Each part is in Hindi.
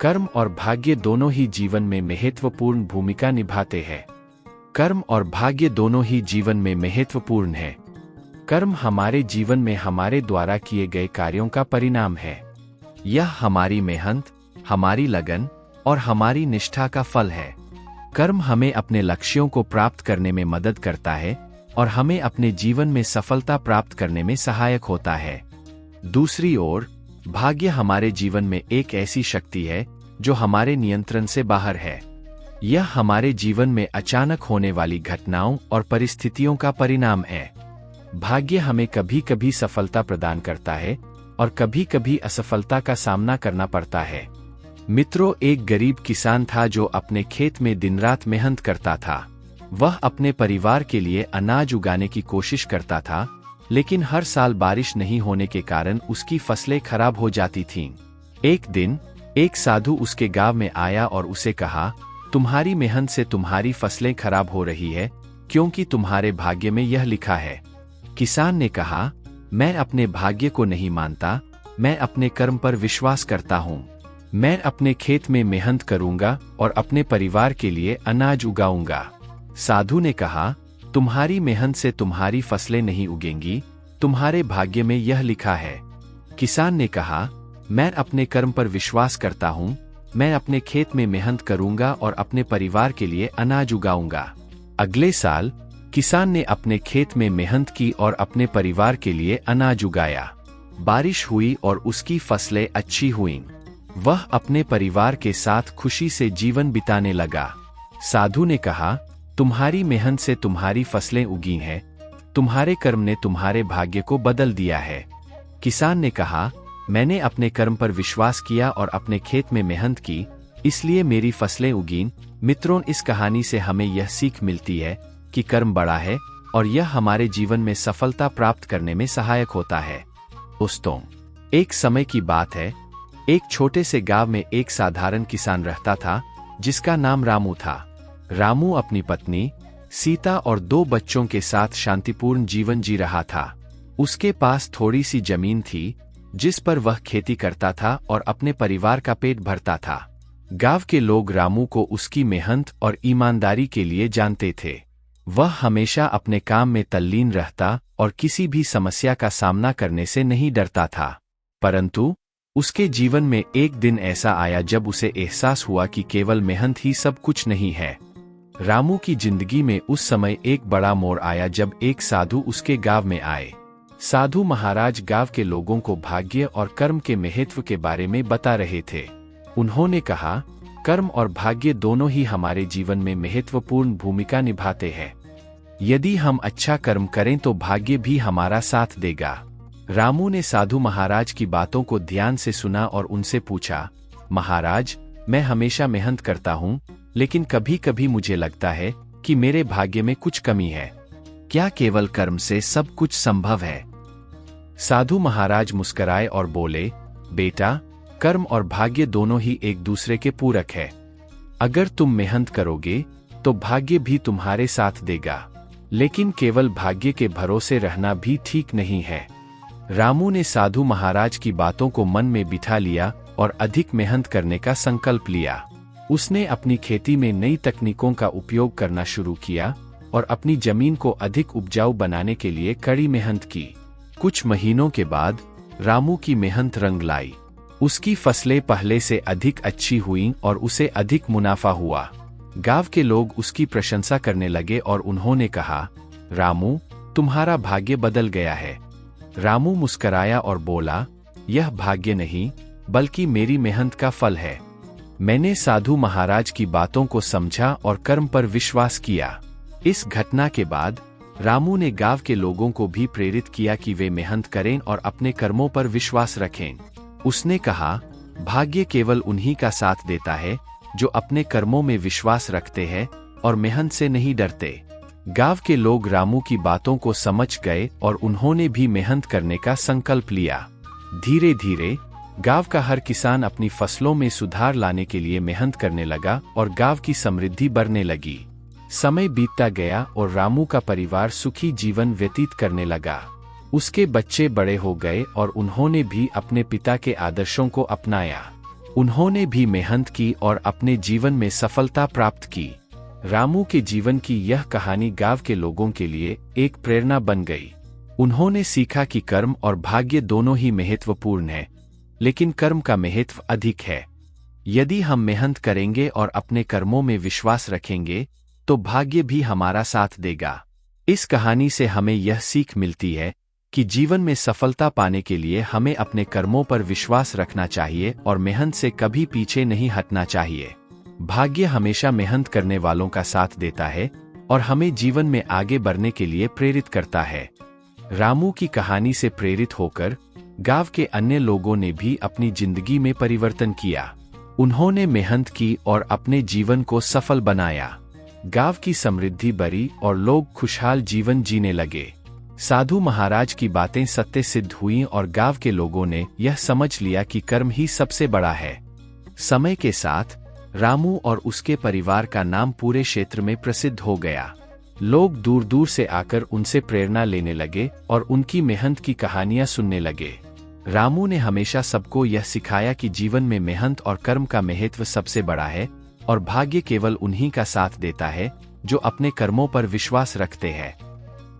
कर्म और भाग्य दोनों ही जीवन में महत्वपूर्ण भूमिका निभाते हैं। कर्म और भाग्य दोनों ही जीवन में महत्वपूर्ण है। कर्म हमारे जीवन में हमारे द्वारा किए गए कार्यों का परिणाम है। यह हमारी मेहनत, हमारी लगन और हमारी निष्ठा का फल है। कर्म हमें अपने लक्ष्यों को प्राप्त करने में मदद करता है और हमें अपने जीवन में सफलता प्राप्त करने में सहायक होता है। दूसरी ओर, भाग्य हमारे जीवन में एक ऐसी शक्ति है जो हमारे नियंत्रण से बाहर है। यह हमारे जीवन में अचानक होने वाली घटनाओं और परिस्थितियों का परिणाम है। भाग्य हमें कभी कभी सफलता प्रदान करता है और कभी कभी असफलता का सामना करना पड़ता है। मित्रों, एक गरीब किसान था जो अपने खेत में दिन रात मेहनत करता था। वह अपने परिवार के लिए अनाज उगाने की कोशिश करता था, लेकिन हर साल बारिश नहीं होने के कारण उसकी फसलें खराब हो जाती थीं। एक दिन एक साधु उसके गांव में आया और उसे कहा, तुम्हारी मेहनत से तुम्हारी फसलें खराब हो रही है, क्योंकि तुम्हारे भाग्य में यह लिखा है। किसान ने कहा, मैं अपने भाग्य को नहीं मानता, मैं अपने कर्म पर विश्वास करता हूँ। मैं अपने खेत में मेहनत करूंगा और अपने परिवार के लिए अनाज उगाऊंगा। साधु ने कहा, तुम्हारी मेहनत से तुम्हारी फसलें नहीं उगेंगी, तुम्हारे भाग्य में यह लिखा है। किसान ने कहा, मैं अपने कर्म पर विश्वास करता हूँ, मैं अपने खेत में मेहनत करूंगा और अपने परिवार के लिए अनाज उगाऊंगा। अगले साल किसान ने अपने खेत में मेहनत की और अपने परिवार के लिए अनाज उगाया। बारिश हुई और उसकी फसलें अच्छी हुईं। वह अपने परिवार के साथ खुशी से जीवन बिताने लगा। साधु ने कहा, तुम्हारी मेहनत से तुम्हारी फसलें उगी हैं, तुम्हारे कर्म ने तुम्हारे भाग्य को बदल दिया है। किसान ने कहा, मैंने अपने कर्म पर विश्वास किया और अपने खेत में मेहनत की, इसलिए मेरी फसलें उगीं। मित्रों, इस कहानी से हमें यह सीख मिलती है कि कर्म बड़ा है और यह हमारे जीवन में सफलता प्राप्त करने में सहायक होता है। दोस्तों, एक समय की बात है, एक छोटे से गांव में एक साधारण किसान रहता था जिसका नाम रामू था। रामू अपनी पत्नी सीता और 2 बच्चों के साथ शांतिपूर्ण जीवन जी रहा था। उसके पास थोड़ी सी जमीन थी जिस पर वह खेती करता था और अपने परिवार का पेट भरता था। गांव के लोग रामू को उसकी मेहनत और ईमानदारी के लिए जानते थे। वह हमेशा अपने काम में तल्लीन रहता और किसी भी समस्या का सामना करने से नहीं डरता था। परंतु उसके जीवन में एक दिन ऐसा आया जब उसे एहसास हुआ कि केवल मेहनत ही सब कुछ नहीं है। रामू की जिंदगी में उस समय एक बड़ा मोड़ आया जब एक साधु उसके गांव में आए। साधु महाराज गांव के लोगों को भाग्य और कर्म के महत्व के बारे में बता रहे थे। उन्होंने कहा, कर्म और भाग्य दोनों ही हमारे जीवन में महत्वपूर्ण भूमिका निभाते हैं। यदि हम अच्छा कर्म करें तो भाग्य भी हमारा साथ देगा। रामू ने साधु महाराज की बातों को ध्यान से सुना और उनसे पूछा, महाराज, मैं हमेशा मेहनत करता हूँ, लेकिन कभी कभी मुझे लगता है कि मेरे भाग्य में कुछ कमी है। क्या केवल कर्म से सब कुछ संभव है? साधु महाराज मुस्कुराए और बोले, बेटा, कर्म और भाग्य दोनों ही एक दूसरे के पूरक है। अगर तुम मेहनत करोगे तो भाग्य भी तुम्हारे साथ देगा, लेकिन केवल भाग्य के भरोसे रहना भी ठीक नहीं है। रामू ने साधु महाराज की बातों को मन में बिठा लिया और अधिक मेहनत करने का संकल्प लिया। उसने अपनी खेती में नई तकनीकों का उपयोग करना शुरू किया और अपनी जमीन को अधिक उपजाऊ बनाने के लिए कड़ी मेहनत की। कुछ महीनों के बाद रामू की मेहनत रंग लाई। उसकी फसलें पहले से अधिक अच्छी हुईं और उसे अधिक मुनाफा हुआ। गांव के लोग उसकी प्रशंसा करने लगे और उन्होंने कहा, रामू, तुम्हारा भाग्य बदल गया है। रामू मुस्कुराया और बोला, यह भाग्य नहीं, बल्कि मेरी मेहनत का फल है। मैंने साधु महाराज की बातों को समझा और कर्म पर विश्वास किया। इस घटना के बाद रामू ने गांव के लोगों को भी प्रेरित किया कि वे मेहनत करें और अपने कर्मों पर विश्वास रखें। उसने कहा, भाग्य केवल उन्हीं का साथ देता है जो अपने कर्मों में विश्वास रखते हैं और मेहनत से नहीं डरते। गांव के लोग रामू की बातों को समझ गए और उन्होंने भी मेहनत करने का संकल्प लिया। धीरे धीरे गांव का हर किसान अपनी फसलों में सुधार लाने के लिए मेहनत करने लगा और गांव की समृद्धि बढ़ने लगी। समय बीतता गया और रामू का परिवार सुखी जीवन व्यतीत करने लगा। उसके बच्चे बड़े हो गए और उन्होंने भी अपने पिता के आदर्शों को अपनाया। उन्होंने भी मेहनत की और अपने जीवन में सफलता प्राप्त की। रामू के जीवन की यह कहानी गांव के लोगों के लिए एक प्रेरणा बन गई। उन्होंने सीखा कि कर्म और भाग्य दोनों ही महत्वपूर्ण हैं, लेकिन कर्म का महत्व अधिक है। यदि हम मेहनत करेंगे और अपने कर्मों में विश्वास रखेंगे तो भाग्य भी हमारा साथ देगा। इस कहानी से हमें यह सीख मिलती है कि जीवन में सफलता पाने के लिए हमें अपने कर्मों पर विश्वास रखना चाहिए और मेहनत से कभी पीछे नहीं हटना चाहिए। भाग्य हमेशा मेहनत करने वालों का साथ देता है और हमें जीवन में आगे बढ़ने के लिए प्रेरित करता है। रामू की कहानी से प्रेरित होकर गांव के अन्य लोगों ने भी अपनी जिंदगी में परिवर्तन किया। उन्होंने मेहनत की और अपने जीवन को सफल बनाया। गांव की समृद्धि बढ़ी और लोग खुशहाल जीवन जीने लगे। साधु महाराज की बातें सत्य सिद्ध हुईं और गांव के लोगों ने यह समझ लिया कि कर्म ही सबसे बड़ा है। समय के साथ रामू और उसके परिवार का नाम पूरे क्षेत्र में प्रसिद्ध हो गया। लोग दूर दूर से आकर उनसे प्रेरणा लेने लगे और उनकी मेहनत की कहानियां सुनने लगे। रामू ने हमेशा सबको यह सिखाया कि जीवन में मेहनत और कर्म का महत्व सबसे बड़ा है और भाग्य केवल उन्हीं का साथ देता है जो अपने कर्मों पर विश्वास रखते हैं।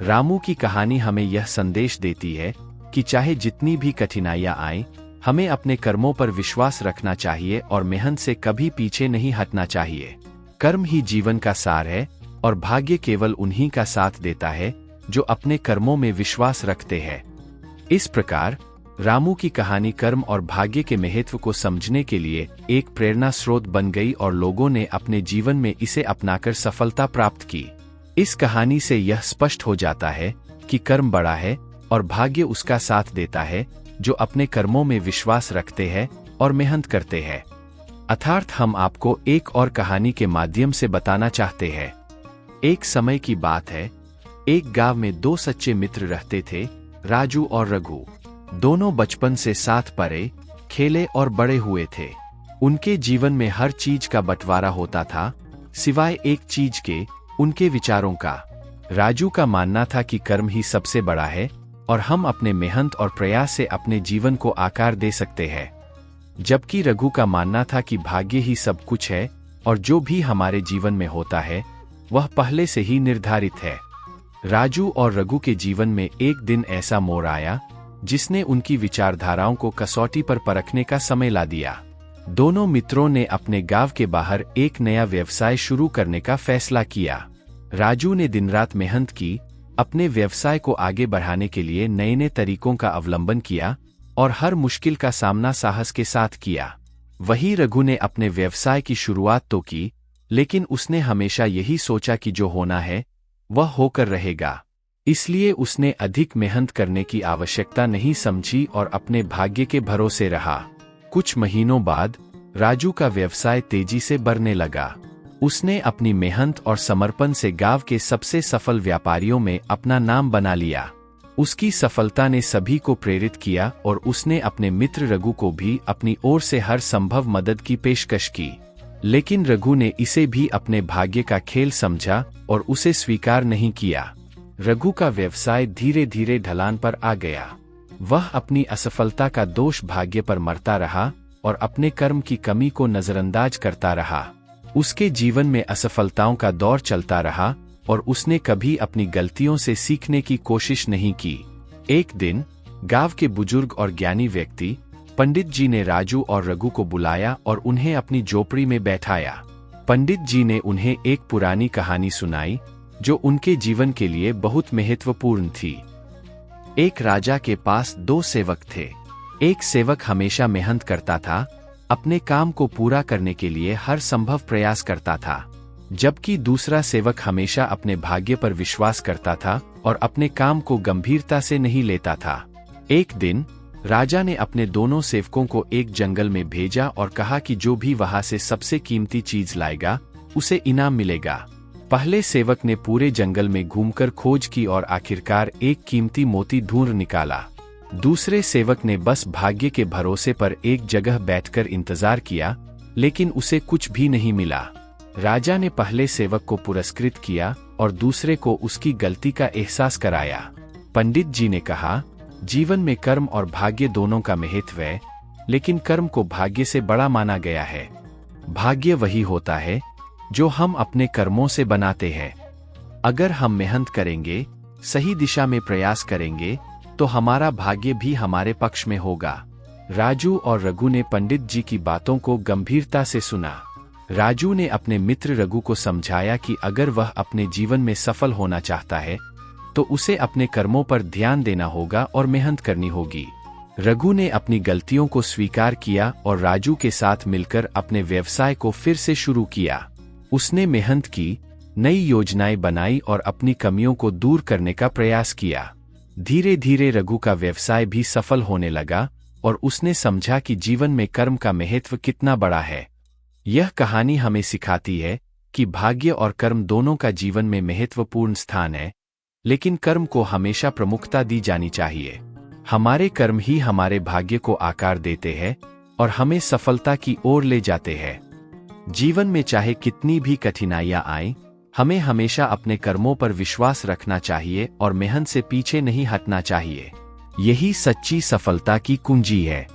रामू की कहानी हमें यह संदेश देती है कि चाहे जितनी भी कठिनाइयां आएं, हमें अपने कर्मों पर विश्वास रखना चाहिए और मेहनत से कभी पीछे नहीं हटना चाहिए। कर्म ही जीवन का सार है और भाग्य केवल उन्हीं का साथ देता है जो अपने कर्मों में विश्वास रखते हैं। इस प्रकार रामू की कहानी कर्म और भाग्य के महत्व को समझने के लिए एक प्रेरणा स्रोत बन गई और लोगों ने अपने जीवन में इसे अपनाकर सफलता प्राप्त की। इस कहानी से यह स्पष्ट हो जाता है कि कर्म बड़ा है और भाग्य उसका साथ देता है जो अपने कर्मों में विश्वास रखते हैं और मेहनत करते हैं। अर्थात हम आपको एक और कहानी के माध्यम से बताना चाहते हैं। एक समय की बात है, एक गांव में दो सच्चे मित्र रहते थे, राजू और रघु। दोनों बचपन से साथ पले, खेले और बड़े हुए थे। उनके जीवन में हर चीज का बंटवारा होता था, सिवाय एक चीज के, उनके विचारों का। राजू का मानना था कि कर्म ही सबसे बड़ा है और हम अपने मेहनत और प्रयास से अपने जीवन को आकार दे सकते हैं, जबकि रघु का मानना था कि भाग्य ही सब कुछ है और जो भी हमारे जीवन में होता है वह पहले से ही निर्धारित है। राजू और रघु के जीवन में एक दिन ऐसा मोड़ आया जिसने उनकी विचारधाराओं को कसौटी पर परखने का समय ला दिया। दोनों मित्रों ने अपने गांव के बाहर एक नया व्यवसाय शुरू करने का फैसला किया। राजू ने दिन रात मेहनत की, अपने व्यवसाय को आगे बढ़ाने के लिए नए नए तरीकों का अवलंबन किया और हर मुश्किल का सामना साहस के साथ किया। वहीं रघु ने अपने व्यवसाय की शुरुआत तो की, लेकिन उसने हमेशा यही सोचा कि जो होना है वह होकर रहेगा। इसलिए उसने अधिक मेहनत करने की आवश्यकता नहीं समझी और अपने भाग्य के भरोसे रहा। कुछ महीनों बाद राजू का व्यवसाय तेजी से बढ़ने लगा। उसने अपनी मेहनत और समर्पण से गांव के सबसे सफल व्यापारियों में अपना नाम बना लिया। उसकी सफलता ने सभी को प्रेरित किया और उसने अपने मित्र रघु को भी अपनी ओर से हर संभव मदद की पेशकश की। लेकिन रघु ने इसे भी अपने भाग्य का खेल समझा और उसे स्वीकार नहीं किया। रघु का व्यवसाय धीरे धीरे ढलान पर आ गया। वह अपनी असफलता का दोष भाग्य पर मरता रहा और अपने कर्म की कमी को नजरअंदाज करता रहा। उसके जीवन में असफलताओं का दौर चलता रहा और उसने कभी अपनी गलतियों से सीखने की कोशिश नहीं की। एक दिन गांव के बुजुर्ग और ज्ञानी व्यक्ति पंडित जी ने राजू और रघु को बुलाया और उन्हें अपनी झोपड़ी में बैठाया। पंडित जी ने उन्हें एक पुरानी कहानी सुनाई जो उनके जीवन के लिए बहुत महत्वपूर्ण थी। एक राजा के पास दो सेवक थे। एक सेवक हमेशा मेहनत करता था, अपने काम को पूरा करने के लिए हर संभव प्रयास करता था, जबकि दूसरा सेवक हमेशा अपने भाग्य पर विश्वास करता था और अपने काम को गंभीरता से नहीं लेता था। एक दिन राजा ने अपने दोनों सेवकों को एक जंगल में भेजा और कहा कि जो भी वहां से सबसे कीमती चीज लाएगा उसे इनाम मिलेगा। पहले सेवक ने पूरे जंगल में घूमकर खोज की और आखिरकार एक कीमती मोती ढूंढ निकाला। दूसरे सेवक ने बस भाग्य के भरोसे पर एक जगह बैठकर इंतजार किया, लेकिन उसे कुछ भी नहीं मिला। राजा ने पहले सेवक को पुरस्कृत किया और दूसरे को उसकी गलती का एहसास कराया। पंडित जी ने कहा, जीवन में कर्म और भाग्य दोनों का महत्व है, लेकिन कर्म को भाग्य से बड़ा माना गया है। भाग्य वही होता है जो हम अपने कर्मों से बनाते हैं। अगर हम मेहनत करेंगे, सही दिशा में प्रयास करेंगे, तो हमारा भाग्य भी हमारे पक्ष में होगा। राजू और रघु ने पंडित जी की बातों को गंभीरता से सुना। राजू ने अपने मित्र रघु को समझाया कि अगर वह अपने जीवन में सफल होना चाहता है तो उसे अपने कर्मों पर ध्यान देना होगा और मेहनत करनी होगी। रघु ने अपनी गलतियों को स्वीकार किया और राजू के साथ मिलकर अपने व्यवसाय को फिर से शुरू किया। उसने मेहनत की, नई योजनाएं बनाई और अपनी कमियों को दूर करने का प्रयास किया। धीरे धीरे रघु का व्यवसाय भी सफल होने लगा और उसने समझा कि जीवन में कर्म का महत्व कितना बड़ा है। यह कहानी हमें सिखाती है कि भाग्य और कर्म दोनों का जीवन में महत्वपूर्ण स्थान है, लेकिन कर्म को हमेशा प्रमुखता दी जानी चाहिए। हमारे कर्म ही हमारे भाग्य को आकार देते हैं और हमें सफलता की ओर ले जाते हैं। जीवन में चाहे कितनी भी कठिनाइयां आएं, हमें हमेशा अपने कर्मों पर विश्वास रखना चाहिए और मेहनत से पीछे नहीं हटना चाहिए। यही सच्ची सफलता की कुंजी है।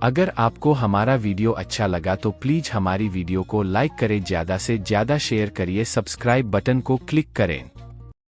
अगर आपको हमारा वीडियो अच्छा लगा तो प्लीज हमारी वीडियो को लाइक करें, ज्यादा से ज्यादा शेयर करिए, सब्सक्राइब बटन को क्लिक करें।